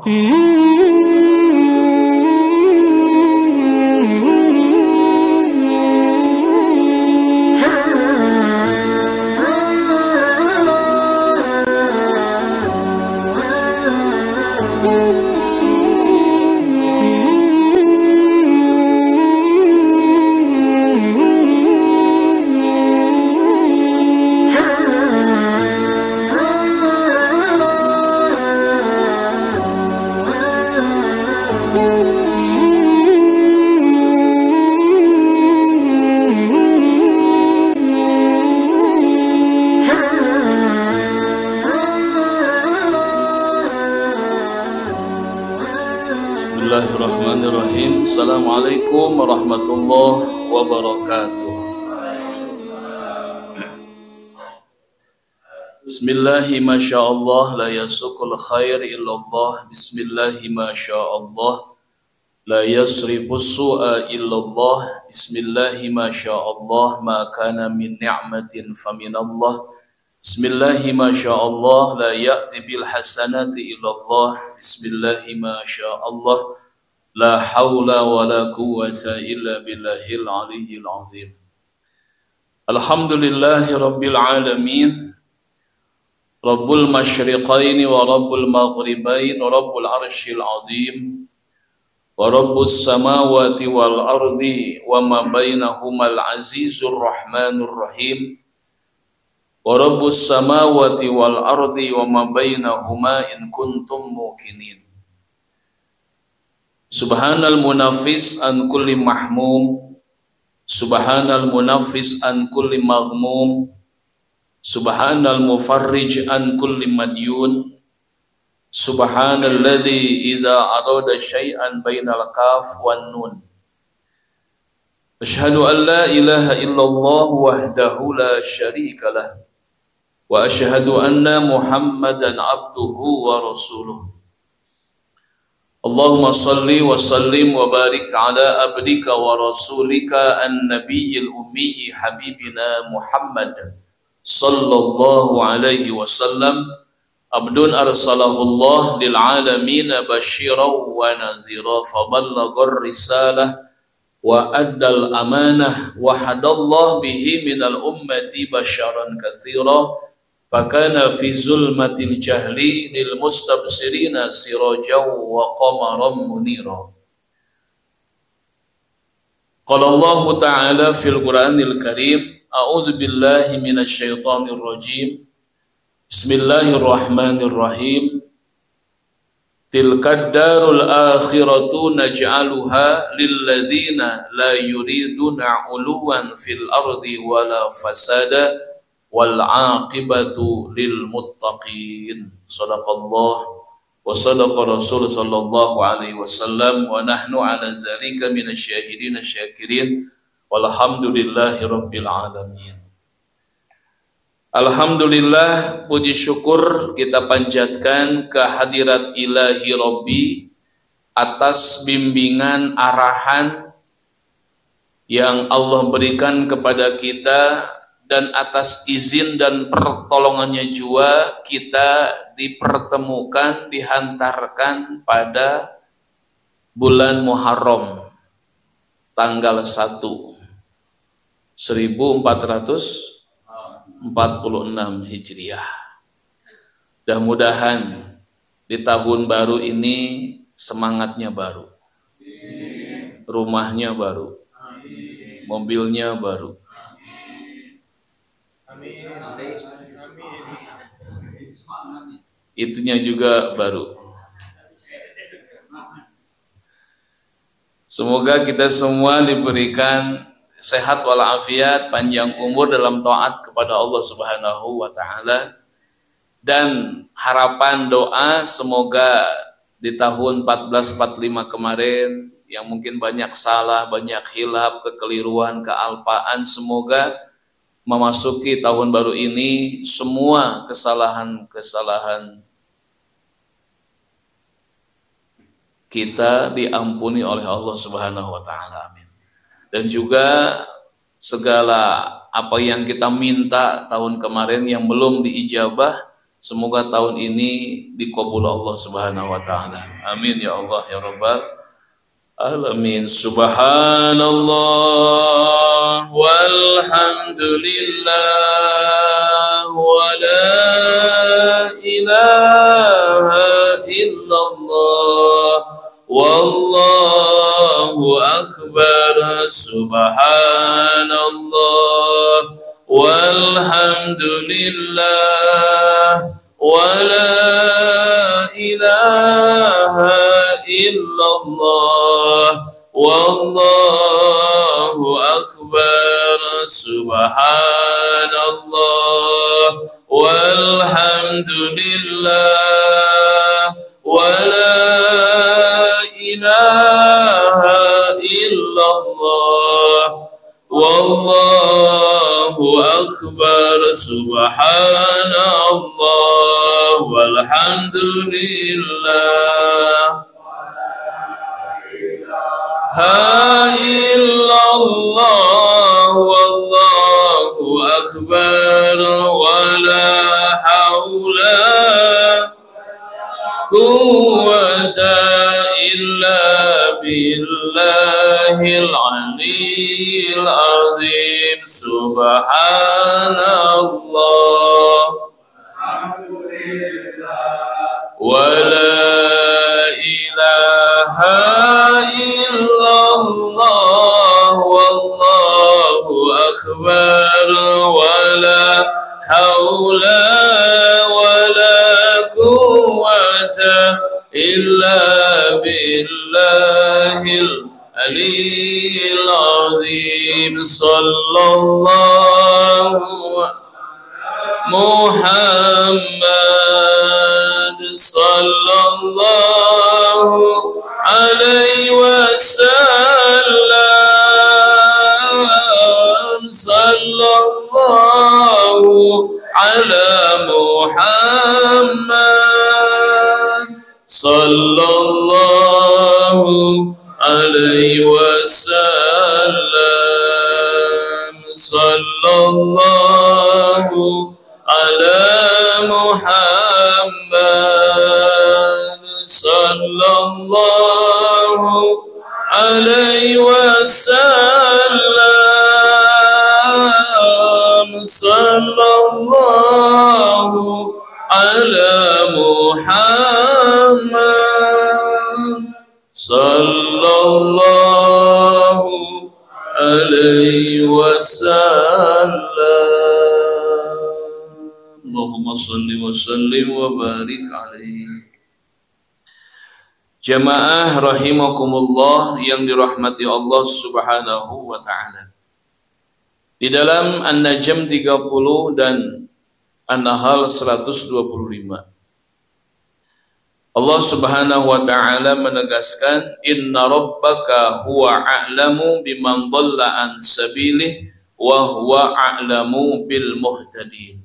Bismillahirrahmanirrahim. Assalamualaikum warahmatullahi wabarakatuh. Bismillahi masyaallah la yasukul khair illallah. Bismillahi masyaallah la yasrifus su'a illallah. Bismillahi masyaallah ma kana min ni'matin faminallah. Bismillahi masyaallah la ya'ti bil hasanati illallah. Bismillahi masyaallah la hawla wa la quwwata illa billahil aliyyil azim. Alhamdulillahi rabbil alamin, rabbul masyriqaini wa rabbul maghribain, rabbul arsyil azim, wa rabbus samawati wal ardi wa ma bainahumal azizur rahmanur rahim, wa rabbus samawati wal ardi wa ma bainahuma in kuntum muqinin. Subhanal munafis an kulli mahmum, subhanal munafis an kulli maghmum, subhanal mufarrij an kulli madyun, subhanalladzi iza arada syai'an bainal kaf wan nun. Asyhadu an la ilaha illallah wahdahu la syarika lah, wa asyhadu anna Muhammadan abduhu wa rasuluh. Allahumma salli wa sallim wa barik ala abdika wa rasulika an-nabiyyil ummi habibina Muhammad sallallahu alaihi wasallam, abdun arsalahullah lil alamin basyiran wa nazira faballaghar risalah wa addal amanah wa hadallahu bihi minal ummati basyaran katsira fakana fi zulmatil jahli lil mustabsirina sirajan wa qamaran munira. Qala Allah ta'ala fil Qur'anil Karim, a'udzu billahi minasy syaithanir rajim. Bismillahirrahmanirrahim. Tilkad darul akhiratu naj'aluha lil ladzina la yuriduna 'uluwan fil ardi wala fasada wal aqibatu lil muttaqin. Shadaqallah wa sadaqa Rasul sallallahu alaihi wasallam wa nahnu ala zalika minasy syahidin syakirin walhamdulillahi rabbil alamin. Alhamdulillah, puji syukur kita panjatkan kehadirat ilahi Rabbi atas bimbingan arahan yang Allah berikan kepada kita, dan atas izin dan pertolongannya juga kita dipertemukan, dihantarkan pada bulan Muharram tanggal 1 1446 Hijriah. Mudah-mudahan di tahun baru ini semangatnya baru, rumahnya baru, mobilnya baru, itunya juga baru. Semoga kita semua diberikan sehat walafiat, panjang umur dalam taat kepada Allah Subhanahu wa taala, dan harapan doa semoga di tahun 1445 kemarin yang mungkin banyak salah, banyak hilaf, kekeliruan, kealpaan, semoga memasuki tahun baru ini semua kesalahan-kesalahan kita diampuni oleh Allah Subhanahu wa taala. Amin. Dan juga segala apa yang kita minta tahun kemarin yang belum diijabah, Semoga tahun ini dikabul Allah Subhanahu wa taala. Amin ya Allah ya rabbal alamin. Subhanallah walhamdulillah wa la ilaha illallah wallahu akbar. Subhanallah walhamdulillah wala ilaha illallah wallahu akbar. Subhanallah walhamdulillah wala ilaha illallah wallahu akbar. Subhanallah walhamdulillah ha illallah wallahu akbar wala haula quwwata illa billahil aliyyil azim. Subhanallah wala ilaha illallah wallahu akbar wala haula wala quwwata illa billahil aliyyil azim. Sallallahu Muhammad sallallahu alaihi wasallam. Sallallahu ala Muhammad sallallahu alaihi wasallam. Sallallahu ala Muhammad sallallahu alaihi wasallam. Sallallahu ala Muhammad sallallahu alaihi wasallam. Allahumma salli wa sallim wa barik alaihi. Jamaah rahimakumullah yang dirahmati Allah Subhanahu wa taala. Di dalam An-Najm 30 dan An-Nahl 125, Allah Subhanahu wa taala menegaskan, inna rabbaka huwa a'lamu biman dhalla an sabilihi wa huwa a'lamu bil muhtadin.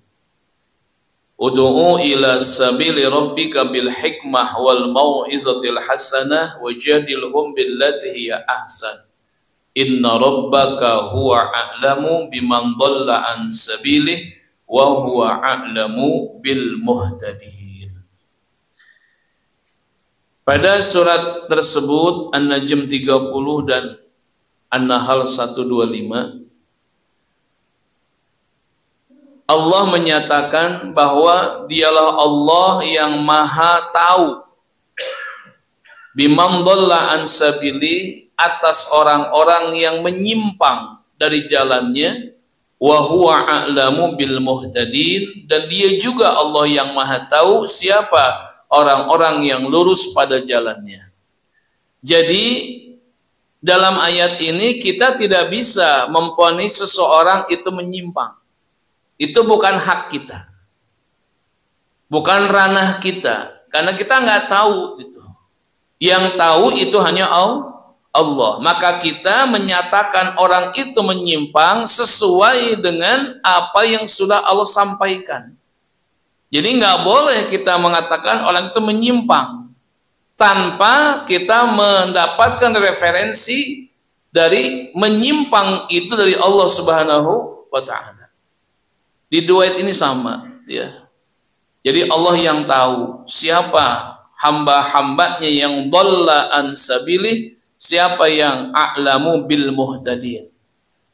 Ud'u ila sabili rabbika bil hikmah wal mau'izatil hasanah wajadilhum billati hiya ahsan. Inna rabbaka huwa a'lamu biman dhalla an sabilihi wa huwa a'lamu bil muhtadin. Pada surat tersebut An-Najm 30 dan An-Nahl 125, Allah menyatakan bahwa dialah Allah yang maha tahu biman dhalla an sabili, atas orang-orang yang menyimpang dari jalannya, wa huwa a'lamu bil muhtadin, dan dia juga Allah yang maha tahu siapa orang-orang yang lurus pada jalannya. Jadi dalam ayat ini kita tidak bisa memvonis seseorang itu menyimpang. Itu bukan hak kita, bukan ranah kita, karena kita nggak tahu itu. Yang tahu itu hanya Allah. Maka kita menyatakan orang itu menyimpang sesuai dengan apa yang sudah Allah sampaikan. Jadi nggak boleh kita mengatakan orang itu menyimpang tanpa kita mendapatkan referensi dari menyimpang itu dari Allah Subhanahu wa taala. Di dua ayat ini sama, ya. Jadi Allah yang tahu siapa hamba-hambanya yang dhalla an sabilih, siapa yang a'lamu bil muhtadin.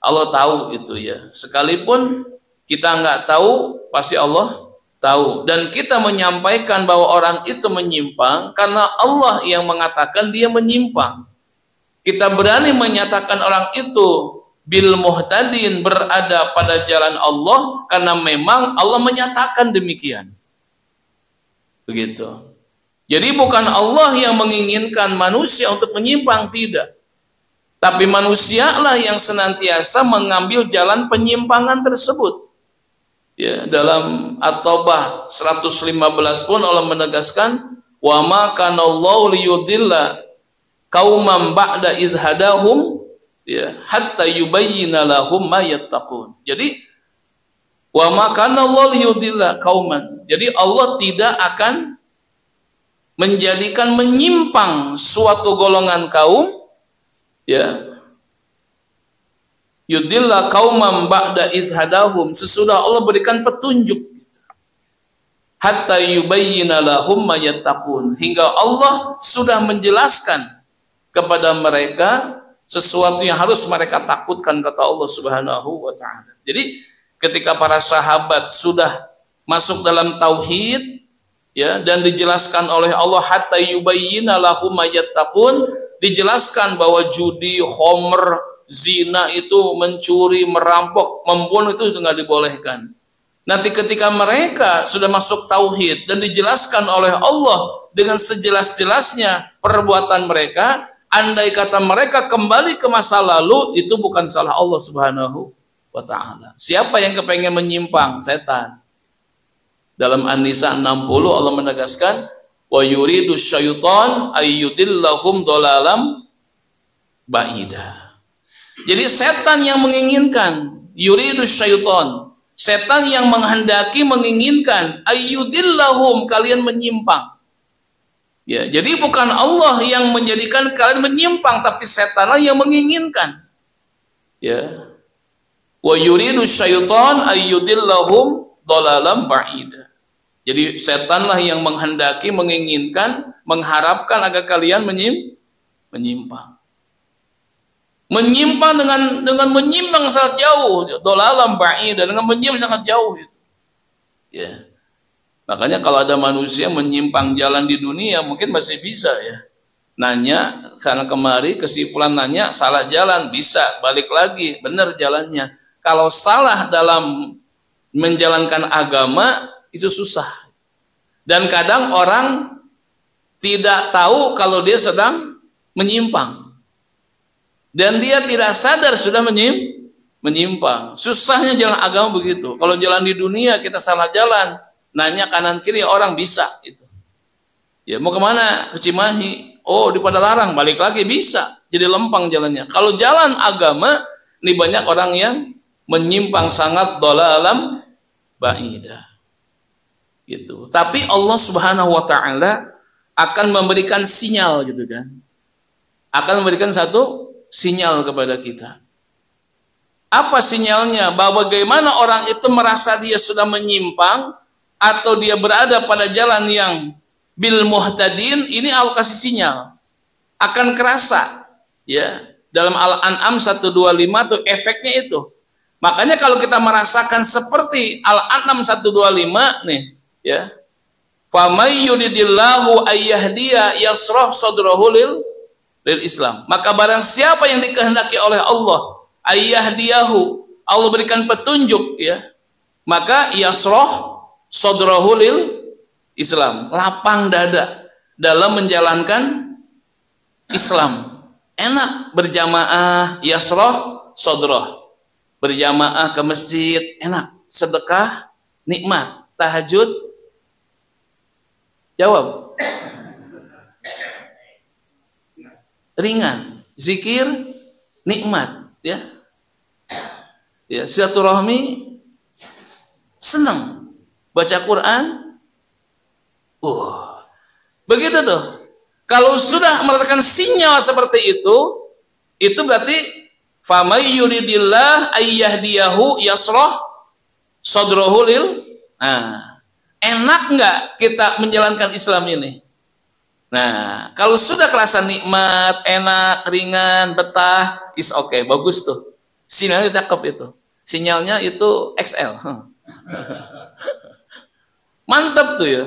Allah tahu itu ya. Sekalipun kita nggak tahu, pasti Allah tahu. Dan kita menyampaikan bahwa orang itu menyimpang karena Allah yang mengatakan dia menyimpang. Kita berani menyatakan orang itu bil muhtadin, berada pada jalan Allah, karena memang Allah menyatakan demikian. Begitu. Jadi bukan Allah yang menginginkan manusia untuk menyimpang, tidak. Tapi manusialah yang senantiasa mengambil jalan penyimpangan tersebut. Ya, dalam At-Taubah 115 pun Allah menegaskan, wa ma kana Allahu liyudilla qauman ba'da idh hadahum, ya, hatta yubayyina lahum ma yattaqun. Jadi wa ma kana Allahu liyudilla qauman. Jadi Allah tidak akan menjadikan menyimpang suatu golongan kaum, ya, yudilla qauman ba'da idh hadahum, sesudah Allah berikan petunjuk, hatta yubayyina lahum ma yattaqun, hingga Allah sudah menjelaskan kepada mereka sesuatu yang harus mereka takutkan, kata Allah Subhanahu wa ta'ala. Jadi ketika para sahabat sudah masuk dalam tauhid, ya, dan dijelaskan oleh Allah hatta yubayyina lahum ma yattaqun, dijelaskan bahwa judi, khomer, zina itu, mencuri, merampok, membunuh itu nggak dibolehkan. Nanti ketika mereka sudah masuk tauhid dan dijelaskan oleh Allah dengan sejelas-jelasnya perbuatan mereka, andai kata mereka kembali ke masa lalu, itu bukan salah Allah Subhanahu wa ta'ala. Siapa yang kepengen menyimpang? Setan. Dalam An-Nisa 60 Allah menegaskan, wa yuridu syaitan ayyudillahum dhalalam ba'ida. Jadi setan yang menginginkan, yuridu syaitan, setan yang menghendaki, menginginkan, ayyudillahum, kalian menyimpang. Ya, jadi bukan Allah yang menjadikan kalian menyimpang, tapi setanlah yang menginginkan. Ya. Wa yuridu syaitan ayyudillahum dhalalam ba'ida. Jadi setanlah yang menghendaki, menginginkan, mengharapkan agar kalian menyimpang. Menyimpang dengan menyimpang sangat jauh, dhalalam ba'ida, dengan menyimpang sangat jauh itu. Ya. Makanya kalau ada manusia menyimpang jalan di dunia, mungkin masih bisa ya. Nanya, karena kemari kesimpulan nanya, salah jalan, bisa, balik lagi, benar jalannya. Kalau salah dalam menjalankan agama, itu susah. Dan kadang orang tidak tahu kalau dia sedang menyimpang. Dan dia tidak sadar sudah menyimpang. Susahnya jalan agama begitu. Kalau jalan di dunia kita salah jalan, nanya kanan kiri orang bisa itu. Ya, mau kemana? Ke Cimahi. Oh, di Padalarang, balik lagi bisa. Jadi lempang jalannya. Kalau jalan agama, ini banyak orang yang menyimpang sangat dhalalam ba'idah. Gitu. Tapi Allah Subhanahu wa taala akan memberikan sinyal gitu kan. Akan memberikan satu sinyal kepada kita. Apa sinyalnya? Bahwa bagaimana orang itu merasa dia sudah menyimpang atau dia berada pada jalan yang bil muhtadin, ini Allah kasih sinyal. Akan kerasa ya. Dalam Al-An'am 125 tuh efeknya itu. Makanya kalau kita merasakan seperti Al-An'am 125 nih ya. Fa may yuridillahu ayyahdiya yasrah sadrahu lil Islam. Maka barang siapa yang dikehendaki oleh Allah ayyahdiyahu, Allah berikan petunjuk ya, maka yasrah sadrahu lil Islam, lapang dada dalam menjalankan Islam. Enak berjamaah, yasrah sadrah, berjamaah ke masjid enak, sedekah nikmat, tahajud jawab ringan, zikir nikmat ya. Ya, silaturahmi senang, baca Quran, begitu tuh. Kalau sudah merasakan sinyal seperti itu berarti famay yuridillah ayyahdiyahu yasrah sadrahu lil. Nah, enak nggak kita menjalankan Islam ini? Nah, kalau sudah kerasa nikmat, enak, ringan, betah, is okay, bagus tuh. Sinyalnya cakep itu. Sinyalnya itu XL. Mantap tuh ya.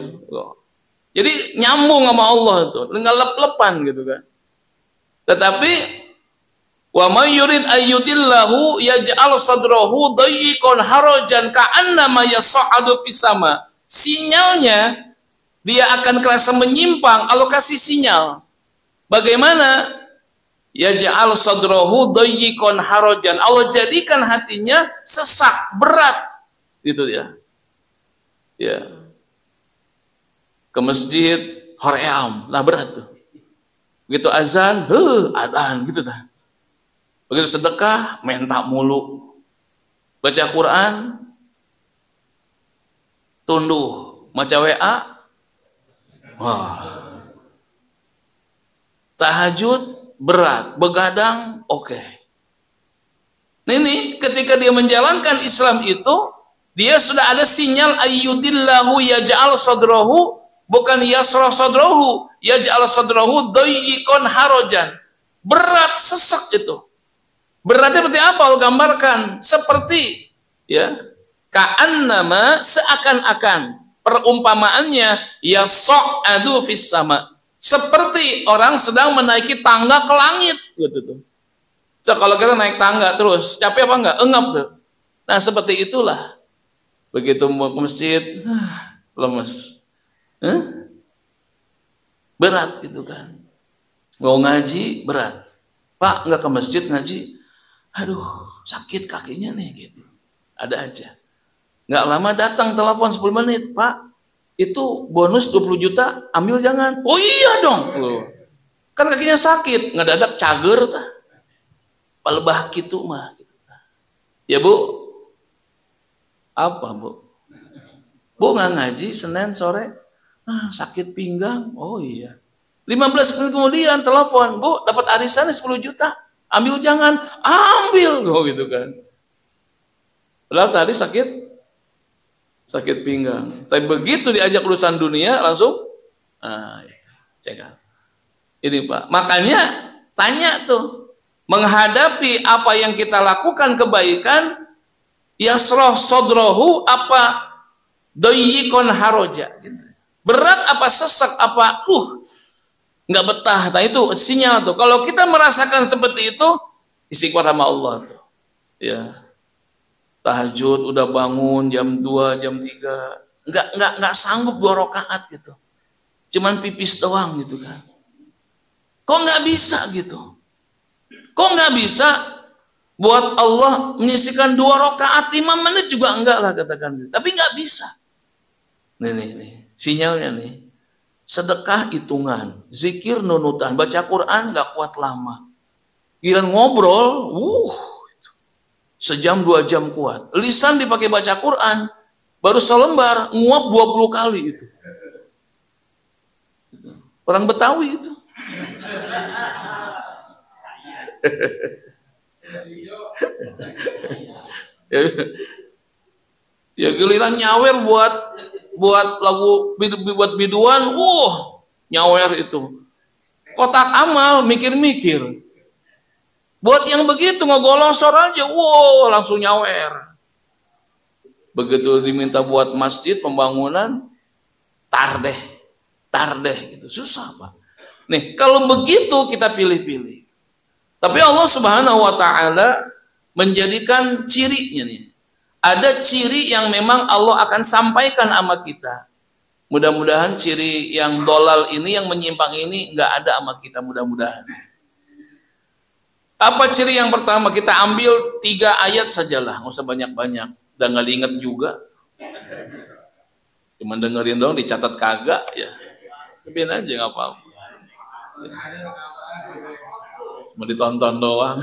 Jadi nyambung sama Allah tuh, tinggal lep-lepan gitu kan. Tetapi wa may yurid ayyudillahu yaj'al sadrahu dayyqan harajan ka'annama yas'adu fis sama. Sinyalnya dia akan kerasa menyimpang, Allah kasih sinyal. Bagaimana? Yaj'al sadrahu dayyqan harajan. Allah jadikan hatinya sesak, berat. Gitu ya. Ya. Ke masjid hoream, lah berat tuh. Begitu azan, adzan gitu dah. Begitu sedekah, minta mulu. Baca Quran, tunduh. Baca WA, wah. Tahajud, berat. Begadang, oke. Ini ketika dia menjalankan Islam itu, dia sudah ada sinyal ayyudillahu yaj'al sadrahu, bukan yasrah sadrahu, yaj'al sadrahu dayyqan harajan. Berat, sesek itu. Beratnya seperti apa? Allah gambarkan seperti ya, ka'annama, seakan-akan, perumpamaannya yas'adu fis sama, seperti orang sedang menaiki tangga ke langit gitu tuh. So, kalau kita naik tangga terus capek apa enggak? Engap tuh. Nah, seperti itulah. Begitu mau ke masjid, lemes. Berat gitu kan. Mau ngaji berat. Pak, nggak ke masjid ngaji, aduh sakit kakinya nih gitu. Ada aja. Nggak lama datang telepon 10 menit, Pak, itu bonus 20 juta, ambil jangan. Oh iya dong. Kan kakinya sakit, nggak dadak cager tah. Palebah gitu mah gitu tah. Ya Bu, apa Bu? Bu nggak ngaji Senin sore? Sakit pinggang. Oh iya. 15 menit kemudian telepon, Bu, dapat arisan 10 juta. Ambil jangan. Ambil. Oh gitu kan. Padahal tadi sakit pinggang. Tapi begitu diajak urusan dunia langsung itu. Cekal. Ini Pak. Makanya tanya tuh, menghadapi apa yang kita lakukan kebaikan, yasroh sodrohu apa doyikon haroja gitu. Berat apa sesak apa nggak betah. Nah itu sinyal tuh. Kalau kita merasakan seperti itu, istighfar sama Allah tuh. Ya. Tahajud udah bangun jam 2, jam 3. Enggak sanggup 2 rakaat gitu. Cuman pipis doang gitu kan. Kok nggak bisa gitu? Kok nggak bisa buat Allah menyisihkan 2 rakaat 5 menit juga enggak lah katakan. Tapi nggak bisa. Nih. Sinyalnya nih, sedekah hitungan, zikir nunutan, baca Quran nggak kuat lama. Giliran ngobrol, sejam 2 jam kuat. Lisan dipakai baca Quran, baru selembar nguap 20 kali itu. Orang Betawi itu. Ya giliran nyawer buat lagu buat biduan, nyawer itu. Kotak amal mikir-mikir. Buat yang begitu ngegolosor aja, langsung nyawer. Begitu diminta buat masjid pembangunan, tar deh gitu. Susah Pak. Nih, kalau begitu kita pilih-pilih. Tapi Allah Subhanahu wa taala menjadikan cirinya nih. Ada ciri yang memang Allah akan sampaikan sama kita. Mudah-mudahan ciri yang dolal ini, yang menyimpang ini nggak ada sama kita, mudah-mudahan. Apa ciri yang pertama? Kita ambil 3 ayat sajalah, nggak usah banyak-banyak. Dan nggak diingat juga. Cuma dengerin dong, dicatat kagak ya. Biarin aja nggak apa-apa. Cuma ditonton doang.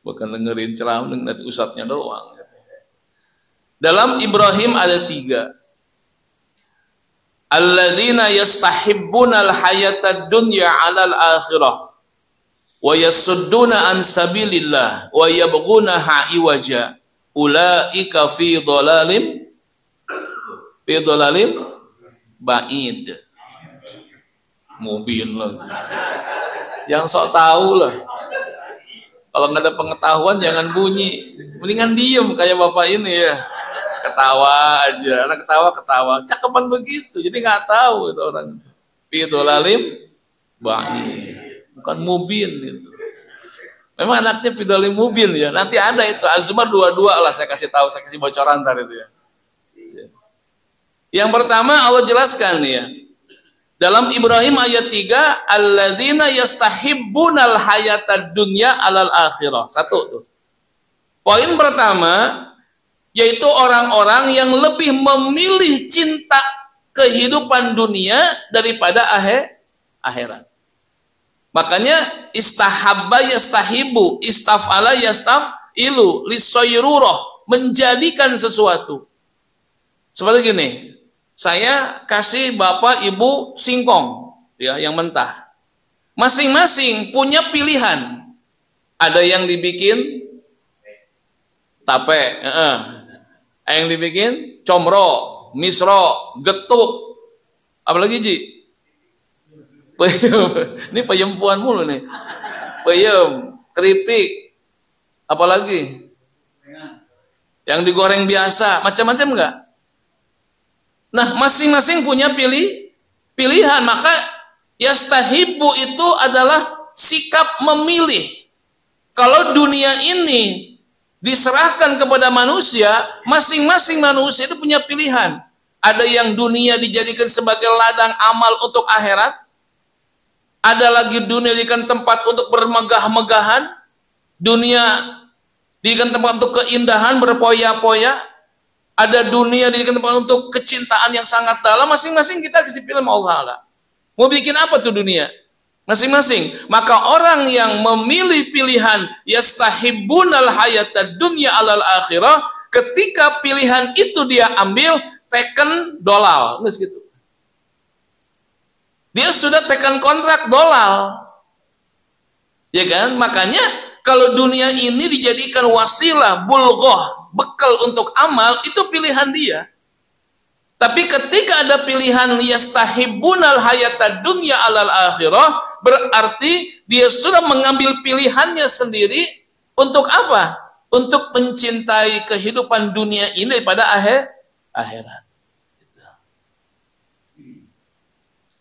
Bukan dengerin ceramah, dengerin ustadznya doang. Dalam Ibrahim ada 3. Alladzina yastahibbunal hayatad dunya 'alal akhirah wa yasudduna an sabilillah wa yabghunaha iwaja ulaika fi dhalalim fi dhalalim ba'id. Mubin loh. Yang sok tahu lah. Kalau nggak ada pengetahuan jangan bunyi. Mendingan diem kayak bapak ini ya. Ketawa aja. Anak ketawa. Cakepan begitu. Jadi nggak tahu itu orang itu. Fi dhalalim ba'id. Bukan mubin itu. Memang anaknya fi dhalalim mubin ya. Nanti ada itu. Az-Zumar 22 lah saya kasih tahu. Saya kasih bocoran tadi itu ya. Yang pertama Allah jelaskan ya. Dalam Ibrahim ayat 3, alladzina yastahibbunal hayatad dunya alal akhirah. Satu tuh. Poin pertama yaitu orang-orang yang lebih memilih cinta kehidupan dunia daripada akhirat. Makanya istahabba yastahibu, istafala yastafilu, lisoyrurah, menjadikan sesuatu. Seperti gini. Saya kasih bapak ibu singkong ya yang mentah. Masing-masing punya pilihan. Ada yang dibikin tape, ada yang dibikin comro, misro, getuk. Apalagi Ji? Peyem. Ini peyempuan mulu nih. Peyem, keripik. Apalagi? Yang digoreng biasa, macam-macam enggak? Nah, masing-masing punya pilihan, maka yastahibu itu adalah sikap memilih. Kalau dunia ini diserahkan kepada manusia, masing-masing manusia itu punya pilihan. Ada yang dunia dijadikan sebagai ladang amal untuk akhirat, ada lagi dunia dijadikan tempat untuk bermegah-megahan, dunia dijadikan tempat untuk keindahan, berpoya-poya. Ada dunia dijadikan tempat untuk kecintaan yang sangat dalam. Masing-masing kita kasih pilih sama Allah. Mau bikin apa tuh dunia? Masing-masing. Maka orang yang memilih pilihan yastahibbunal hayatad dunya alal akhirah, ketika pilihan itu dia ambil, teken dolal. Nggak segitu. Dia sudah tekan kontrak dolal. Ya kan? Makanya kalau dunia ini dijadikan wasilah, bulghah, bekal untuk amal, itu pilihan dia. Tapi ketika ada pilihan yastahibbunal hayatad dunya alal akhirah, berarti dia sudah mengambil pilihannya sendiri untuk apa? Untuk mencintai kehidupan dunia ini daripada akhirat.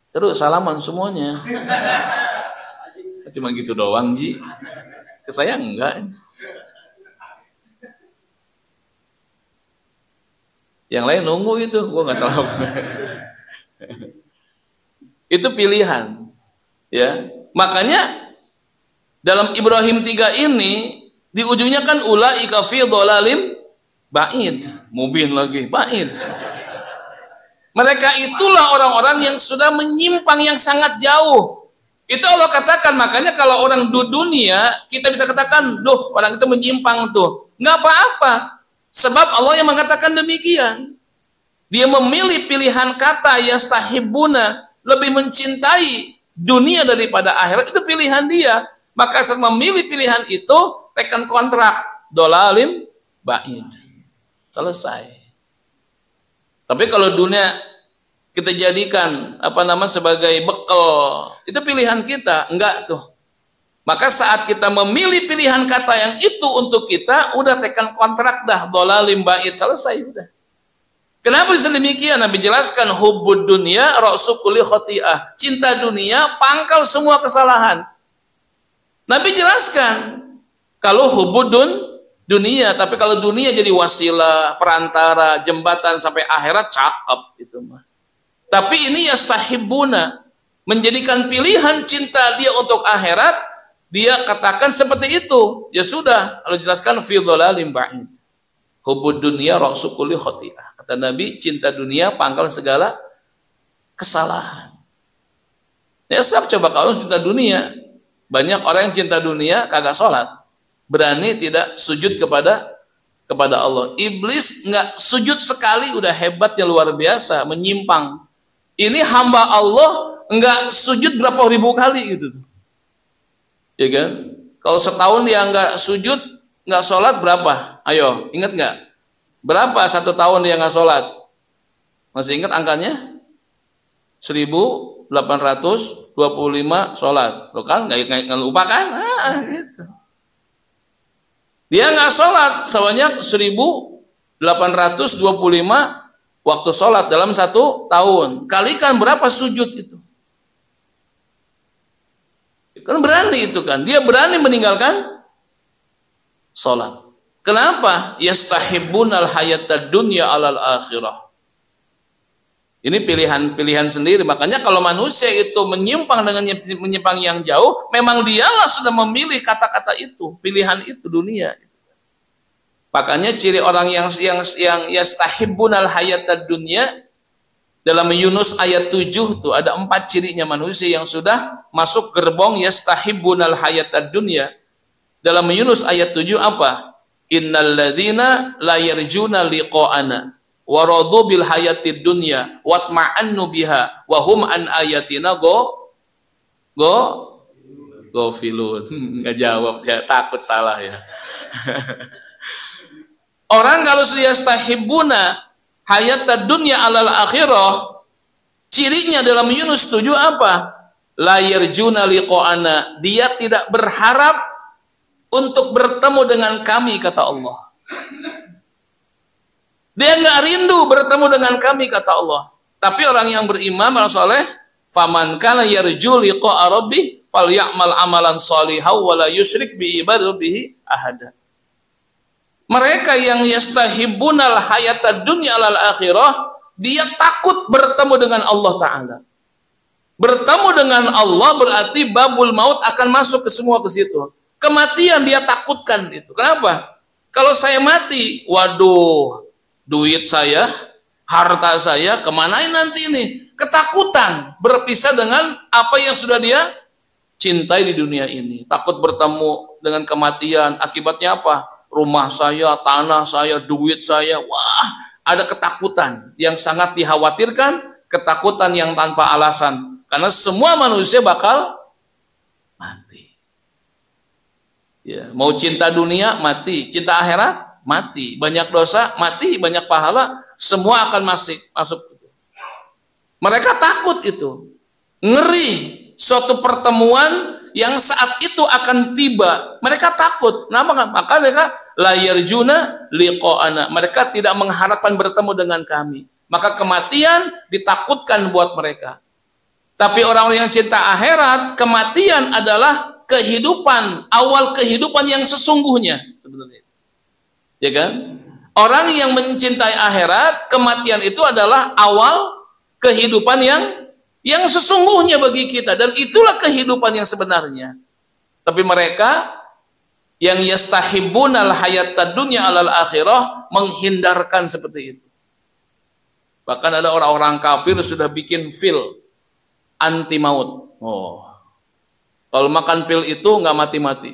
Terus salaman semuanya. Cuma gitu doang, Ji. Ke saya enggak. Yang lain nunggu itu, gua nggak salah. Itu pilihan, ya. Makanya dalam Ibrahim 3 ini di ujungnya kan ulaika fi dhalalim ba'id, mubin lagi, ba'id. Mereka itulah orang-orang yang sudah menyimpang yang sangat jauh. Itu Allah katakan, makanya kalau orang di dunia kita bisa katakan, duh orang itu menyimpang tuh. Nggak apa-apa. Sebab Allah yang mengatakan demikian. Dia memilih pilihan kata yastahibbuna, lebih mencintai dunia daripada akhirat, itu pilihan dia. Maka saat memilih pilihan itu, tekan kontrak dolalim ba'id. Selesai. Tapi kalau dunia kita jadikan sebagai bekal, itu pilihan kita, enggak tuh. Maka saat kita memilih pilihan kata yang itu untuk kita, udah tekan kontrak dah, dhalalim ba'id, selesai udah. Kenapa bisa demikian? Nabi jelaskan, hubbud dunya ra'su kulli khati'ah. Cinta dunia pangkal semua kesalahan. Nabi jelaskan, kalau hubbud dunia, tapi kalau dunia jadi wasilah, perantara, jembatan sampai akhirat, cakep itu mah. Tapi ini yastahibbuna, menjadikan pilihan cinta dia untuk akhirat, dia katakan seperti itu. Ya sudah, kalau jelaskan fi dhalalim ba'id. Hubbud dunya ra'su kulli khati'ah. Kata Nabi, cinta dunia pangkal segala kesalahan. Ya siap, coba kalau cinta dunia. Banyak orang yang cinta dunia kagak sholat. Berani tidak sujud kepada Allah. Iblis nggak sujud sekali udah hebatnya luar biasa, menyimpang. Ini hamba Allah nggak sujud berapa ribu kali gitu. Ya kan? Kalau setahun dia nggak sujud, nggak sholat berapa? Ayo, ingat nggak? Berapa 1 tahun dia nggak sholat? Masih ingat angkanya? 1825 sholat. Loh kan, nggak lupa kan? Gitu. Dia nggak sholat sebanyak 1825 waktu sholat dalam 1 tahun. Kalikan berapa sujud itu? Kan berani itu kan. Dia berani meninggalkan sholat. Kenapa? Yastahibbunal hayatad dunya alal akhirah. Ini pilihan-pilihan sendiri. Makanya kalau manusia itu menyimpang dengan menyimpang yang jauh, memang dialah sudah memilih kata-kata itu, pilihan itu dunia. Makanya ciri orang yang yastahibbunal hayatad dunya dalam Yunus ayat 7 tuh ada 4 cirinya manusia yang sudah masuk gerbong yastahibbunal hayatad dunya. Dalam Yunus ayat 7 apa? Innal ladzina la yarjuna liqa'ana waradu bil hayatid dunya watma'annu biha wa hum an ayatina gofilun. Nggak jawab ya, takut salah ya. Orang kalau sudah yastahibbuna hayatad dunya alal akhirah, cirinya dalam Yunus 7 apa? La yarjuna liqa'ana, dia tidak berharap untuk bertemu dengan kami, kata Allah. Dia nggak rindu bertemu dengan kami, kata Allah. Tapi orang yang beriman, orang soleh, faman kana yarju liqa'a rabbih falyamal amalan shalihan wa la yusyrik bi ibadatihi ahada. Mereka yang yastahibbunal hayatad dunya alal akhirah, dia takut bertemu dengan Allah Ta'ala. Bertemu dengan Allah berarti babul maut akan masuk ke semua ke situ. Kematian dia takutkan itu. Kenapa? Kalau saya mati, waduh, duit saya, harta saya, kemanain nanti ini? Ketakutan berpisah dengan apa yang sudah dia cintai di dunia ini. Takut bertemu dengan kematian. Akibatnya apa? Rumah saya, tanah saya, duit saya. Wah, ada ketakutan yang sangat dikhawatirkan. Ketakutan yang tanpa alasan. Karena semua manusia bakal mati. Ya, mau cinta dunia mati, cinta akhirat mati, banyak dosa mati, banyak pahala, semua akan masuk. Mereka takut itu, ngeri suatu pertemuan yang saat itu akan tiba. Mereka takut. Maka mereka la yarjuna liqa'ana. Mereka tidak mengharapkan bertemu dengan kami. Maka kematian ditakutkan buat mereka. Tapi orang yang cinta akhirat, kematian adalah kehidupan, awal kehidupan yang sesungguhnya sebenarnya. Ya kan? Orang yang mencintai akhirat, kematian itu adalah awal kehidupan yang sesungguhnya bagi kita, dan itulah kehidupan yang sebenarnya. Tapi mereka yang yastahibbunal hayatad dunya alal akhirah menghindarkan seperti itu. Bahkan ada orang-orang kafir sudah bikin pil anti maut. Kalau makan pil itu nggak mati-mati.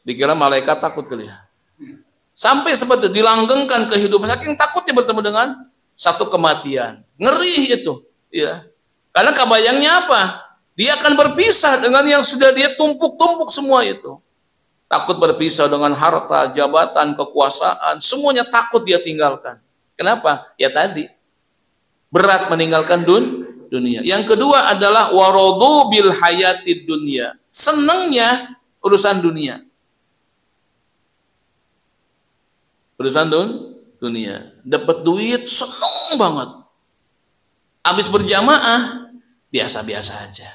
Dikira malaikat takut kali ya. Sampai seperti dilanggengkan kehidupan, saking takutnya bertemu dengan satu kematian. Ngeri itu, ya. Karena kebayangnya apa? Dia akan berpisah dengan yang sudah dia tumpuk-tumpuk semua itu. Takut berpisah dengan harta, jabatan, kekuasaan, semuanya takut dia tinggalkan. Kenapa? Ya tadi, berat meninggalkan dunia. Yang kedua adalah waradhu bil hayatid dunya. Senangnya urusan dunia. Urusan dunia. Dapat duit senang banget. Habis berjamaah biasa-biasa aja.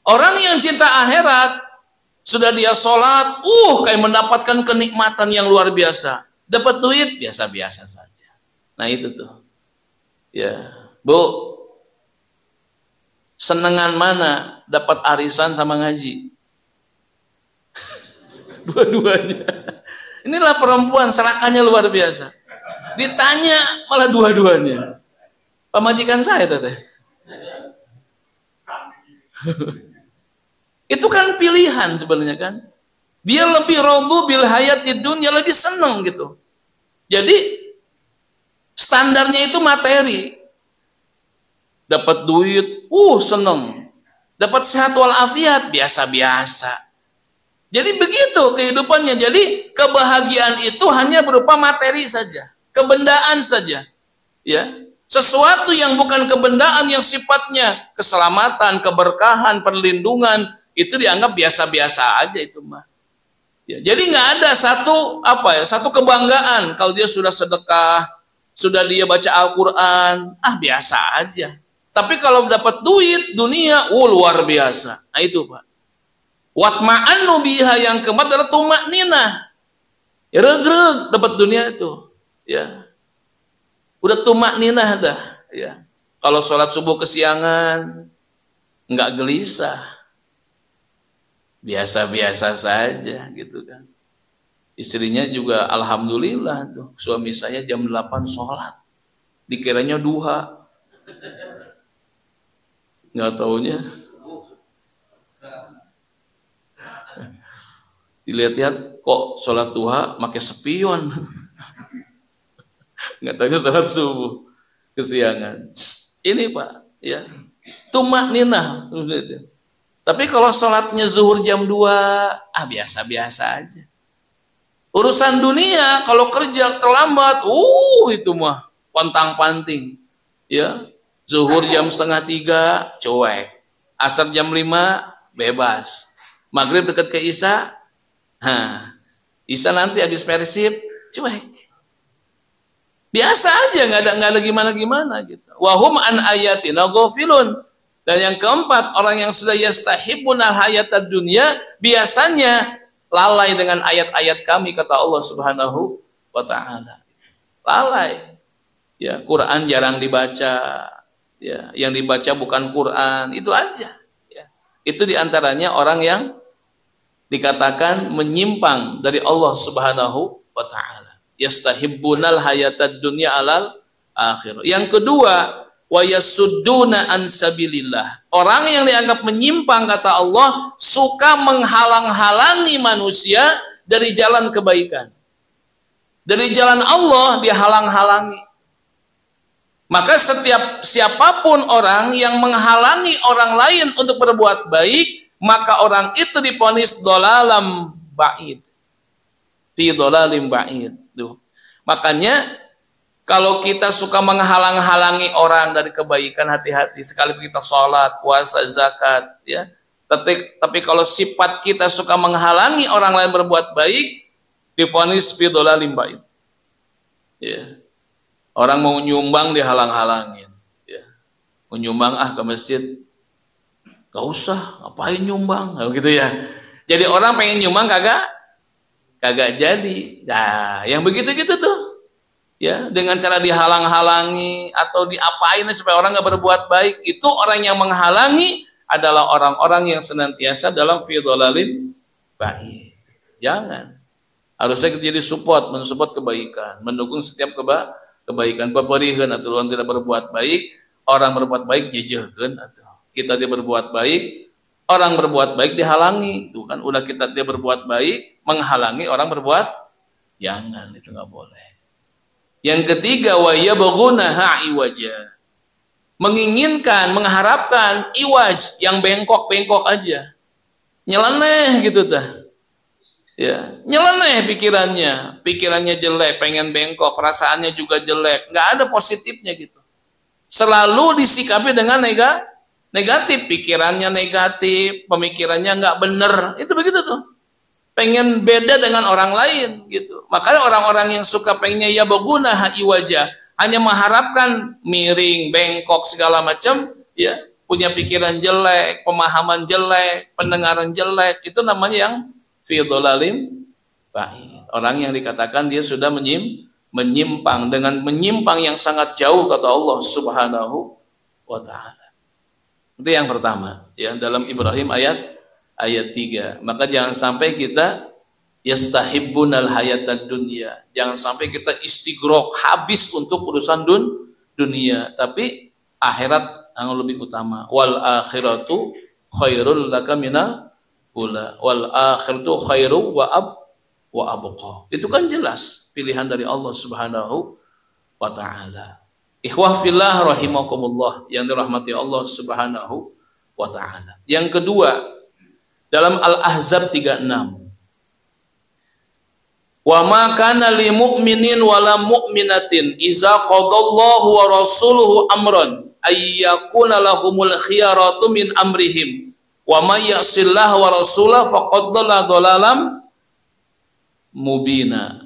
Orang yang cinta akhirat, sudah dia sholat, kayak mendapatkan kenikmatan yang luar biasa. Dapat duit biasa-biasa saja. Nah itu tuh. Ya, Bu. Senengan mana dapat arisan sama ngaji? Dua-duanya. Inilah perempuan serakannya luar biasa. Ditanya malah dua-duanya. Pemajikan saya teteh. Itu kan pilihan sebenarnya kan. Dia lebih radhu bil hayatid dunya, lebih seneng gitu. Jadi standarnya itu materi. Dapat duit, seneng. Dapat sehat walafiat, biasa-biasa. Jadi begitu kehidupannya. Jadi kebahagiaan itu hanya berupa materi saja, kebendaan saja. Ya. Sesuatu yang bukan kebendaan yang sifatnya keselamatan, keberkahan, perlindungan, itu dianggap biasa-biasa aja itu mah. Ya, jadi nggak ada satu kebanggaan kalau dia sudah sedekah, sudah dia baca Al-Quran, biasa aja. Tapi kalau dapat duit dunia, luar biasa. Nah itu Pak. Watma'annu biha, yang keempat adalah tumakninah. Ya regreg dapat dunia itu. Ya. Udah tumakninah dah, ya. Kalau sholat subuh kesiangan, nggak gelisah, biasa-biasa saja, gitu kan. Istrinya juga alhamdulillah tuh, suami saya jam 8 sholat, dikiranya duha, nggak taunya, dilihat-lihat kok sholat duha pakai spion. Nggak tahunya sholat subuh kesiangan. Ini Pak, ya, tumakninah. Tapi kalau sholatnya zuhur jam 2, biasa-biasa aja. Urusan dunia kalau kerja terlambat, itu mah pantang-panting. Ya, zuhur jam 2:30 cuek, asar jam 5 bebas, maghrib dekat ke isya, isya nanti habis persib cuek. Biasa aja, nggak ada gimana gitu. Wahum an ayatina ghafilun. Dan yang keempat, orang yang sudah yastahibbunal hayatad dunya, biasanya lalai dengan ayat-ayat kami, kata Allah Subhanahu wa taala. Lalai. Ya, Quran jarang dibaca. Ya, yang dibaca bukan Quran, itu aja. Ya. Itu diantaranya orang yang dikatakan menyimpang dari Allah Subhanahu wa taala. Yastahibbunal hayatad dunya alal akhir. Yang kedua, wa yasudduna an sabilillah. Orang yang dianggap menyimpang, kata Allah, suka menghalang-halangi manusia dari jalan kebaikan. Dari jalan Allah dihalang-halangi. Maka siapapun orang yang menghalangi orang lain untuk berbuat baik, maka orang itu divonis dolalam ba'id. Fi dolalim ba'id. Makanya kalau kita suka menghalang-halangi orang dari kebaikan, hati-hati. Sekalipun kita sholat, puasa, zakat, ya. Tapi kalau sifat kita suka menghalangi orang lain berbuat baik, divonis fi dolalim ba'id. Ya. Orang mau nyumbang dihalang-halangin. Ya. Mau nyumbang ke masjid, gak usah, ngapain nyumbang, gitu ya. Jadi orang pengen nyumbang kagak jadi. Nah, yang begitu-gitu tuh, ya, dengan cara dihalang-halangi atau diapain supaya orang nggak berbuat baik, itu orang yang menghalangi adalah orang-orang yang senantiasa dalam fi dhalalim ba'id. Jangan. Harusnya kita jadi mensupport kebaikan, mendukung setiap kebaikan. Paparihan atau orang tidak berbuat baik, orang berbuat baik jejehkeun atau kita dia berbuat baik, orang berbuat baik dihalangi, itu kan udah dia berbuat baik, menghalangi orang berbuat, jangan, itu nggak boleh. Yang ketiga, wa yabghunaha iwaja, menginginkan, mengharapkan iwaj, yang bengkok-bengkok aja, nyeleneh gitu dah, ya, nyeleneh pikirannya jelek, pengen bengkok, perasaannya juga jelek, nggak ada positifnya gitu, selalu disikapi dengan negatif, pikirannya negatif, pemikirannya nggak bener, itu begitu tuh, pengen beda dengan orang lain gitu. Makanya orang-orang yang suka pengennya ya baguna iwaja, hanya mengharapkan miring, bengkok segala macam, ya, punya pikiran jelek, pemahaman jelek, pendengaran jelek, itu namanya yang fi dhalalim ba'id. Orang yang dikatakan dia sudah menyimpang dengan menyimpang yang sangat jauh, kata Allah Subhanahu wa taala. Itu yang pertama, ya, dalam Ibrahim ayat 3. Maka jangan sampai kita yastahibbunal hayatad dunya. Jangan sampai kita istighraq, habis untuk urusan dunia, tapi akhirat yang lebih utama. Wal akhiratu khairul laka minal ula. Wal akhiratu khairu wa abqa. Itu kan jelas pilihan dari Allah Subhanahu wa taala. Ikhwah fillah rahimakumullah, yang dirahmati Allah Subhanahu wa taala. Yang kedua, dalam Al-Ahzab 36, Wa ma kana lil mu'minin wala mu'minatin idza qadallahu wa rasuluhu amran ay yakuna lahumul khiyaratu min amrihim wa may ya'sillaha wa rasulahu faqad dhalla dhalalam mubina.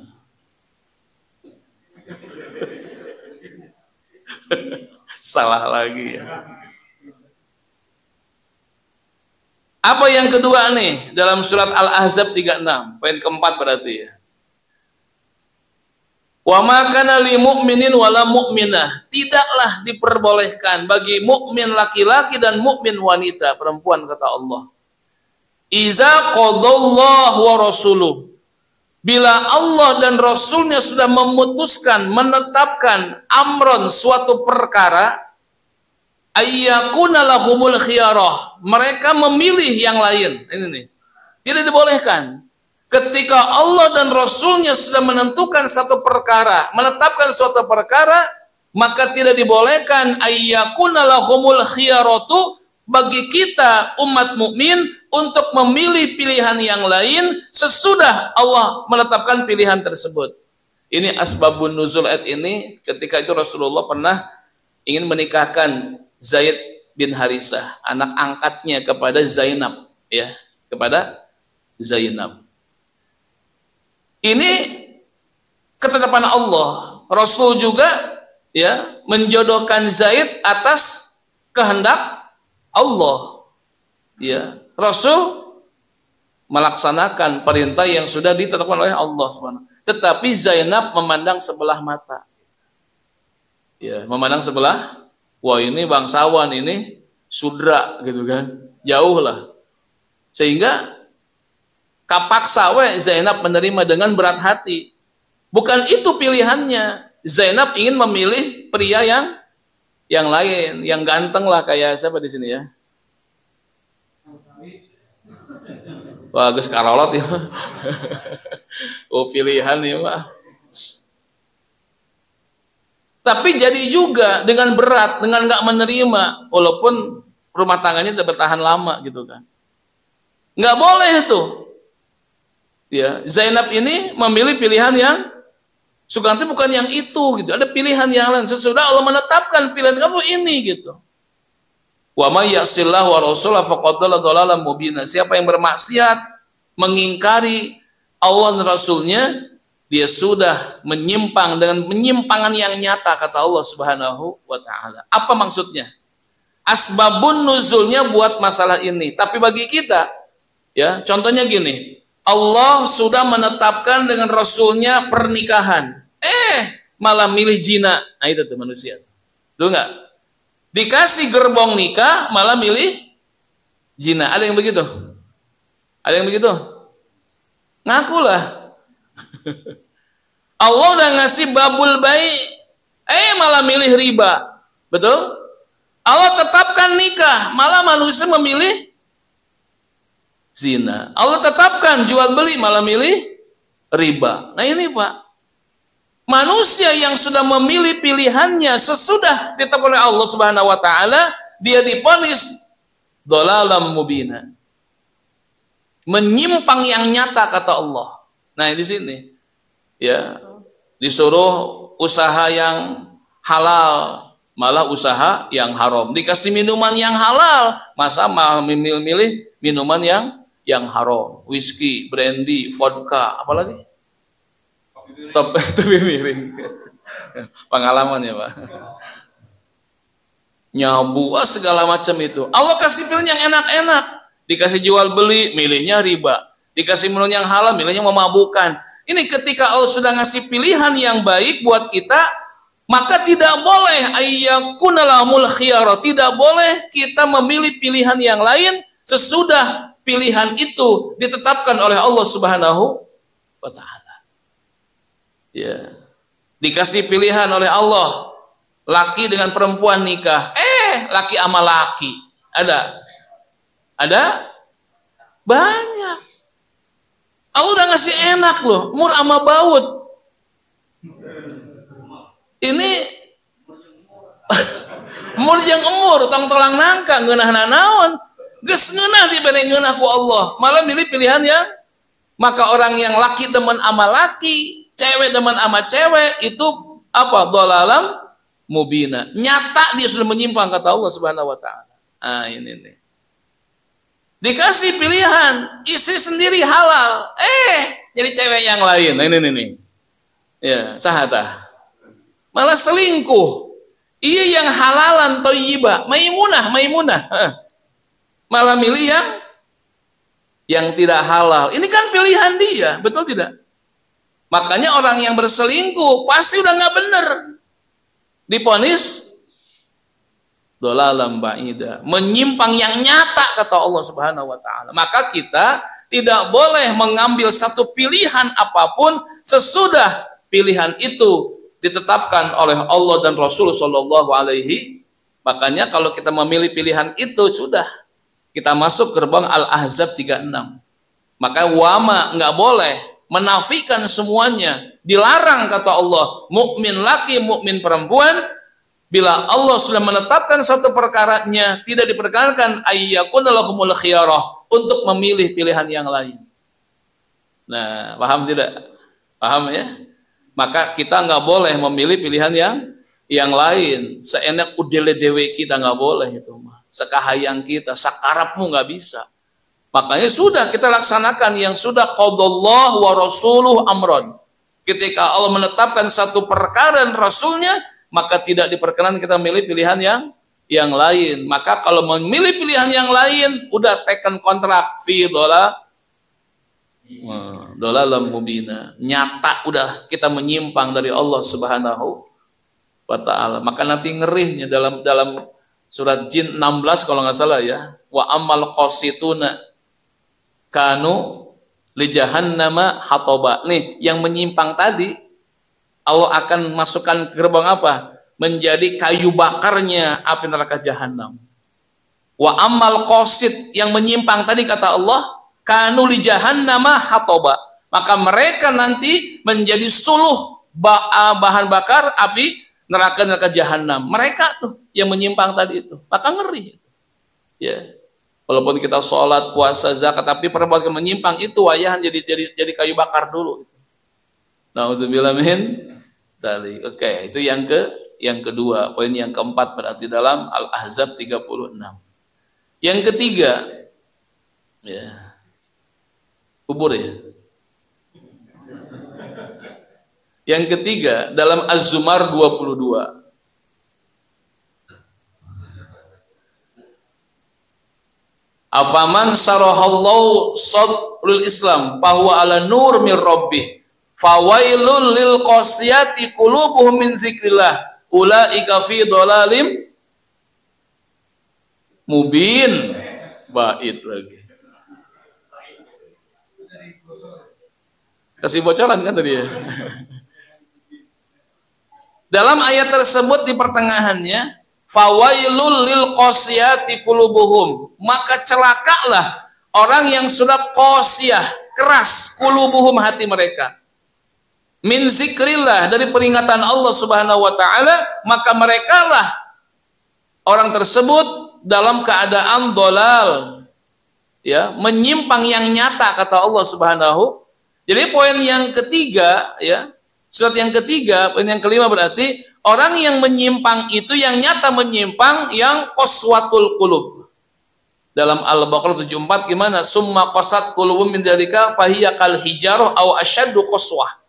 Salah lagi ya. Apa yang kedua nih dalam surat Al-Ahzab 36, poin keempat berarti ya. Wa ma kana lil mu'minin wala mu'minah, tidaklah diperbolehkan bagi mukmin laki-laki dan mukmin wanita perempuan, kata Allah. Iza qadallahu wa rasuluh, bila Allah dan Rasulnya sudah memutuskan, menetapkan amron, suatu perkara, ayyakuna lahumul khiyarah, mereka memilih yang lain. Ini nih, tidak dibolehkan. Ketika Allah dan Rasulnya sudah menentukan satu perkara, menetapkan suatu perkara, maka tidak dibolehkan ayyakuna lahumul khiyaratu, bagi kita umat mukmin untuk memilih pilihan yang lain sesudah Allah menetapkan pilihan tersebut. Ini asbabun nuzul ayat ini. Ketika itu Rasulullah pernah ingin menikahkan Zaid bin Harisah, anak angkatnya kepada Zainab, ya, kepada Zainab. Ini ketetapan Allah. Rasul juga ya menjodohkan Zaid atas kehendak Allah. Ya, Rasul melaksanakan perintah yang sudah ditetapkan oleh Allah SWT. Tetapi Zainab memandang sebelah mata. Ya, memandang sebelah, wah ini bangsawan, ini sudra gitu kan. Jauh lah. Sehingga kapaksa Zainab menerima dengan berat hati. Bukan itu pilihannya. Zainab ingin memilih pria yang lain, yang ganteng lah, kayak siapa di sini ya? Wah, Gus Karolot ya. Oh, pilihan ya, Pak. Tapi jadi juga dengan berat, dengan nggak menerima, walaupun rumah tangganya tidak bertahan lama gitu kan. Nggak boleh tuh. Ya, Zainab ini memilih pilihan yang Suganti bukan yang itu gitu. Ada pilihan yang lain. Sesudah Allah menetapkan pilihan kamu ini gitu. Wa may ya'sillahu wa rasulahu faqad dhalla dhalalan mubina. Siapa yang bermaksiat, mengingkari Allah dan Rasulnya, dia sudah menyimpang dengan penyimpangan yang nyata, kata Allah Subhanahu wa taala. Apa maksudnya? Asbabun nuzulnya buat masalah ini. Tapi bagi kita, ya, contohnya gini. Allah sudah menetapkan dengan Rasulnya pernikahan. Malah milih zina. Nah itu tuh manusia. Tuh enggak? Dikasih gerbong nikah, malah milih zina. Ada yang begitu? Ada yang begitu? Ngakulah. Allah udah ngasih babul baik, malah milih riba. Betul? Allah tetapkan nikah, malah manusia memilih zina. Allah tetapkan jual beli, malah milih riba. Nah ini Pak, manusia yang sudah memilih pilihannya sesudah ditetapkan oleh Allah Subhanahu wa taala, dia divonis dhalalam mubina. Menyimpang yang nyata, kata Allah. Nah, di sini ya, disuruh usaha yang halal, malah usaha yang haram. Dikasih minuman yang halal, masa malah milih minuman yang haram. Whisky, brandy, vodka, apalagi? Topi miring. Pengalaman ya Pak. Nyabu, segala macam itu. Allah kasih pilihan yang enak-enak. Dikasih jual beli, milihnya riba. Dikasih minum yang halal, milihnya memabukkan. Ini ketika Allah sudah ngasih pilihan yang baik buat kita, maka tidak boleh ayyakunalahumul khiyarah. Tidak boleh kita memilih pilihan yang lain sesudah pilihan itu ditetapkan oleh Allah Subhanahu wa taala. Ya. Dikasih pilihan oleh Allah, laki dengan perempuan nikah. Laki sama laki. Ada? Banyak. Allah udah ngasih enak loh, mur sama baut. Ini mur jeung emur, tong tolang nangka, ngeunah nanaon. Geus ngeunah dibere ngeunah ku Allah, malah milih pilihan yang Maka orang yang laki demen sama laki, cewek demen sama cewek, itu apa? Dhalalam mubina. Nyata dia sudah menyimpang, kata Allah Subhanahu wa taala. Ah, ini nih. Dikasih pilihan, istri sendiri halal, jadi cewek yang lain. Nah, ini nih. Ya, sahadah. Malah selingkuh. Iya yang halalan thayyibah, Maimunah. Malah milih yang tidak halal. Ini kan pilihan dia, betul tidak? Makanya orang yang berselingkuh pasti udah nggak bener. Diponis dhalalam ba'ida, menyimpang yang nyata, kata Allah Subhanahu wa taala. Maka kita tidak boleh mengambil satu pilihan apapun sesudah pilihan itu ditetapkan oleh Allah dan Rasul sallallahu alaihi. Makanya kalau kita memilih pilihan itu, sudah kita masuk gerbang Al-Ahzab 36. Maka wama nggak boleh menafikan semuanya, dilarang, kata Allah, mukmin laki, mukmin perempuan. Bila Allah sudah menetapkan satu perkaranya, tidak diperkenankan ayyakuna lahumul khiyarah, untuk memilih pilihan yang lain. Nah, paham tidak? Paham ya? Maka kita nggak boleh memilih pilihan yang lain. Seenak udele dewe kita nggak boleh itu mah. Sekahayang kita, sakarapmu nggak bisa. Makanya sudah kita laksanakan yang sudah qadallahu wa rasuluhu amron. Ketika Allah menetapkan satu perkara dan Rasulnya, maka tidak diperkenan kita memilih pilihan yang lain. Maka kalau memilih pilihan yang lain, udah taken kontrak fi dhalalam mubina. Nyata udah kita menyimpang dari Allah Subhanahu wa taala. Maka nanti ngerihnya dalam surat Jin 16 kalau nggak salah ya. Wa ammal qasituna kanu li jahannama hataba. Nih, yang menyimpang tadi Allah akan masukkan ke gerbang apa? Menjadi kayu bakarnya api neraka jahanam. Wa ammal qasit, yang menyimpang tadi, kata Allah, kanu li jahannama hataba. Maka mereka nanti menjadi suluh bahan bakar api neraka jahanam. Mereka tuh yang menyimpang tadi itu. Maka ngeri. Ya. Walaupun kita sholat, puasa, zakat, tapi perbuatan menyimpang itu wayahan jadi kayu bakar dulu. Nauzubillah min dzalik. Oke, itu yang kedua. Poin yang keempat berarti dalam Al-Ahzab 36. Yang ketiga, ya, kubur ya. Yang ketiga dalam Az-Zumar 22. Afaman sarahallahu sadrul Islam fahuwa ala nur mir rabbih fawailul lil qasiyati qulubuhum min zikrillah ulaika fi dhalalim mubin. Bait lagi. Kasih bocoran kan tadi ya. Dalam ayat tersebut di pertengahannya, fawailul lil qasiyati qulubuhum, maka celakalah orang yang sudah qasiyah, keras qulubuhum, hati mereka, min zikrillah, dari peringatan Allah Subhanahu wa taala, maka merekalah orang tersebut dalam keadaan dolal, ya, menyimpang yang nyata, kata Allah Subhanahu. Jadi poin yang ketiga, ya, surat yang ketiga, poin yang kelima berarti orang yang menyimpang itu yang nyata menyimpang, yang qaswatul qulub. Dalam Al-Baqarah 74 gimana? Summa qasat qulubum min dzalika fahiya kal hijarah aw asyaddu qaswah.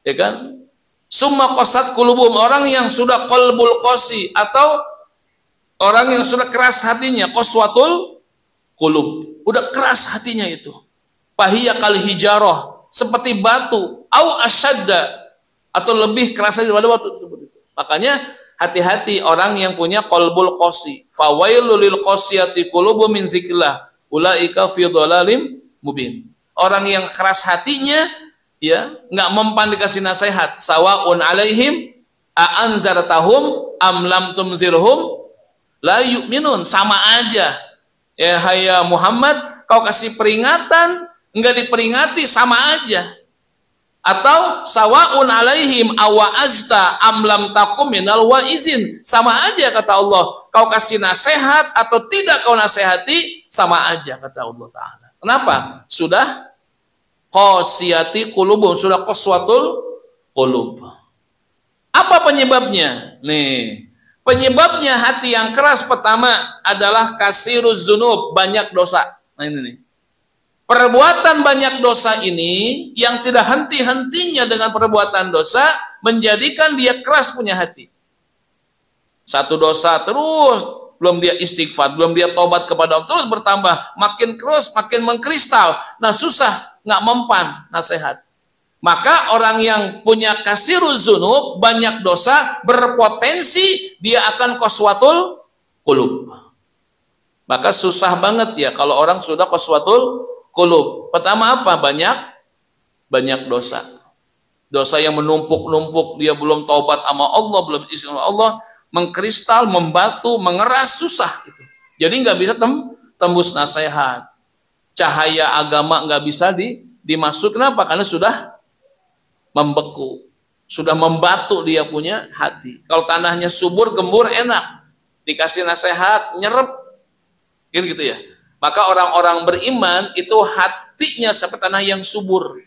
Ya kan? Summa qasat qulubum, orang yang sudah qalbul qasi, atau orang yang sudah keras hatinya, qaswatul qulub. Udah keras hatinya itu. Fahiya kal hijarah, seperti batu, aw asyadda, atau lebih keras daripada batu tersebut. Makanya hati-hati orang yang punya qalbul qasi. Fawailul lil qasiyati qulubuhum min zikrillah ulaika fi dhalalim mubin. Orang yang keras hatinya, ya, nggak mempan dikasih nasihat, sawaun alaihim a anzartahum am lam tunzirhum la yu'minun, sama aja. Ya hayya Muhammad, kau kasih peringatan, enggak diperingati, sama aja. Atau sawaun alaihim awa'azta amlam takum minal wa'izin, sama aja, kata Allah, kau kasih nasihat atau tidak kau nasihati, sama aja, kata Allah Ta'ala. Kenapa? Sudah qasiyati qulubum, sudah qaswatul qulub. Apa penyebabnya? Nih, penyebabnya hati yang keras pertama adalah kasiruz dzunub, banyak dosa. Nah ini nih. Perbuatan banyak dosa ini yang tidak henti-hentinya dengan perbuatan dosa menjadikan dia keras punya hati. Satu dosa terus, belum dia istighfar, belum dia tobat kepada Allah, terus bertambah, makin keras, makin mengkristal. Nah susah, nggak mempan nasihat. Maka orang yang punya kasiruz dzunub, banyak dosa, berpotensi dia akan qaswatul qulub. Maka susah banget ya kalau orang sudah qaswatul qulub. Pertama apa? Banyak dosa. Dosa yang menumpuk-numpuk, dia belum taubat sama Allah, belum istighfar sama Allah, mengkristal, membatu, mengeras, susah itu. Jadi nggak bisa tembus nasihat. Cahaya agama nggak bisa dimasuk. Kenapa? Karena sudah membeku, sudah membatu dia punya hati. Kalau tanahnya subur, gembur, enak, dikasih nasihat, nyerep, gitu ya. Maka orang-orang beriman itu hatinya seperti tanah yang subur.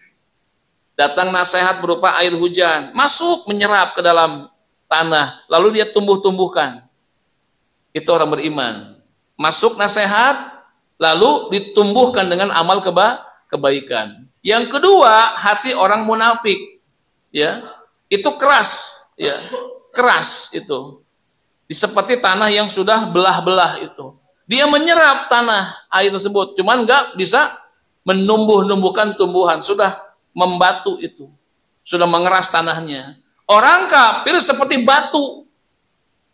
Datang nasihat berupa air hujan, masuk menyerap ke dalam tanah, lalu dia tumbuh-tumbuhkan. Itu orang beriman. Masuk nasihat, lalu ditumbuhkan dengan amal kebaikan. Yang kedua, hati orang munafik, ya, itu keras, ya, keras itu. Seperti tanah yang sudah belah-belah itu. Dia menyerap tanah air tersebut, cuman nggak bisa menumbuh-numbuhkan tumbuhan, sudah membatu itu, sudah mengeras tanahnya. Orang kafir seperti batu,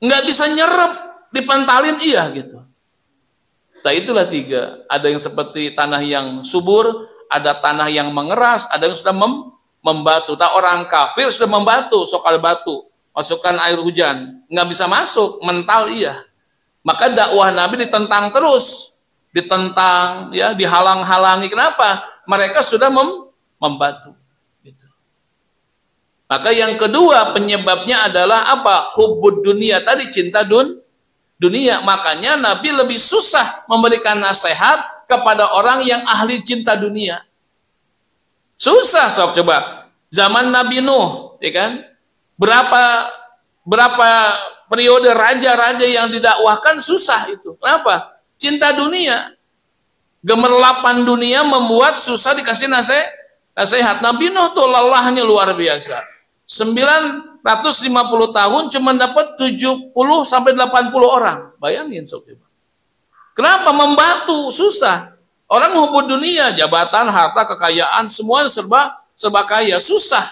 nggak bisa nyerap, dipentalin iya gitu. Nah itulah tiga. Ada yang seperti tanah yang subur, ada tanah yang mengeras, ada yang sudah membatu. Tak orang kafir sudah membatu, sokal batu, masukkan air hujan, nggak bisa masuk, mental iya. Maka dakwah Nabi ditentang terus, ditentang, ya, dihalang-halangi. Kenapa? Mereka sudah membatu. Gitu. Maka yang kedua penyebabnya adalah apa? Hubbud dunia, tadi cinta dunia. Makanya Nabi lebih susah memberikan nasihat kepada orang yang ahli cinta dunia. Susah, sob, coba. Zaman Nabi Nuh, ya kan? Berapa periode raja-raja yang didakwahkan susah itu. Kenapa? Cinta dunia. Gemerlapan dunia membuat susah dikasih nasihat. Nabi Nuh tuh lelahnya luar biasa. 950 tahun cuma dapat 70 sampai 80 orang. Bayangin, sob. Kenapa? Membatu, susah. Orang hubud dunia, jabatan, harta, kekayaan, semua serba kaya, susah.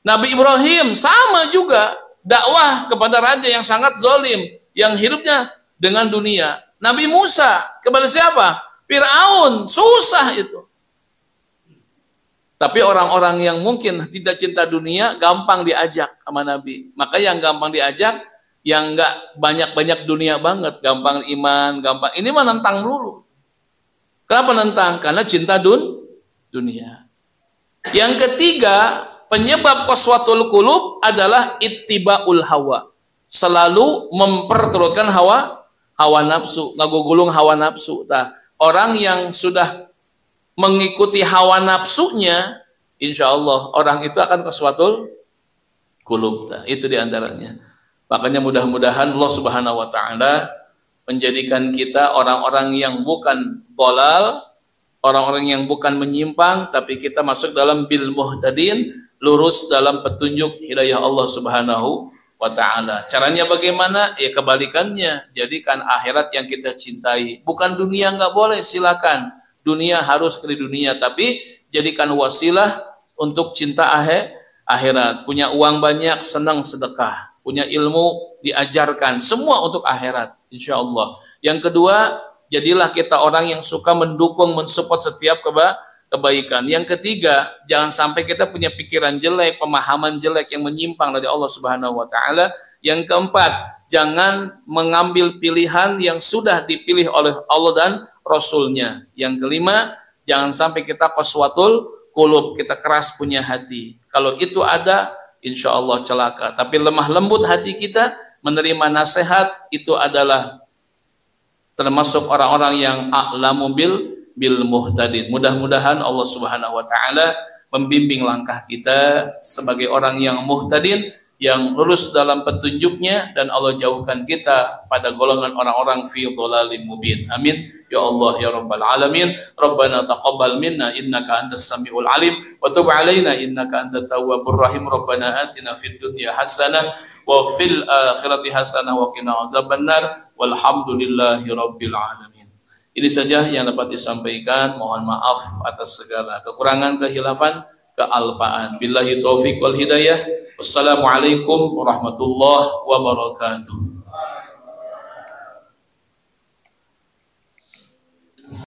Nabi Ibrahim sama juga, dakwah kepada raja yang sangat zalim, yang hidupnya dengan dunia. Nabi Musa kepada siapa? Fir'aun, susah itu. Tapi orang-orang yang mungkin tidak cinta dunia gampang diajak sama Nabi. Maka yang gampang diajak, yang nggak banyak-banyak dunia banget, gampang iman, gampang. Ini mah nentang dulu. Kenapa nentang? Karena cinta dunia. Yang ketiga, penyebab qaswatul qulub adalah ittibaul hawa. Selalu memperturutkan hawa nafsu, ngagugulung hawa nafsu. Nah, orang yang sudah mengikuti hawa nafsunya, insya Allah orang itu akan qaswatul qulub. Nah, itu diantaranya. Makanya mudah-mudahan Allah Subhanahu wa Ta'ala menjadikan kita orang-orang yang bukan dhalal, orang-orang yang bukan menyimpang, tapi kita masuk dalam bil muhtadin, lurus dalam petunjuk hidayah Allah Subhanahu wa Ta'ala. Caranya bagaimana? Ya kebalikannya, jadikan akhirat yang kita cintai. Bukan dunia, nggak boleh, silakan. Dunia harus ke dunia, tapi jadikan wasilah untuk cinta akhirat. Punya uang banyak, senang sedekah. Punya ilmu, diajarkan. Semua untuk akhirat, insya Allah. Yang kedua, jadilah kita orang yang suka mendukung, mensupport setiap kebaikan. Yang ketiga, jangan sampai kita punya pikiran jelek, pemahaman jelek yang menyimpang dari Allah Subhanahu wa Ta'ala. Yang keempat, jangan mengambil pilihan yang sudah dipilih oleh Allah dan Rasulnya. Yang kelima, jangan sampai kita qaswatul qulub, kita keras punya hati. Kalau itu ada, insya Allah celaka. Tapi lemah lembut hati kita, menerima nasihat, itu adalah termasuk orang-orang yang a'lamu bil muhtadin. Mudah-mudahan Allah Subhanahu wa taala membimbing langkah kita sebagai orang yang muhtadin, yang lurus dalam petunjuknya, dan Allah jauhkan kita pada golongan orang-orang fi dhalalim mubin. Amin ya Allah ya rabbal alamin. Rabbana taqabbal minna innaka antas samiul alim wa tub alaina innaka antat tawwabur rahim. Rabbana atina fid dunya hasanah wa fil akhirati hasanah wa qina adzabannar. Walhamdulillahi rabbil alamin. Ini saja yang dapat disampaikan. Mohon maaf atas segala kekurangan, kehilafan, kealpaan. Billahi taufiq wal hidayah. Wassalamualaikum warahmatullahi wabarakatuh.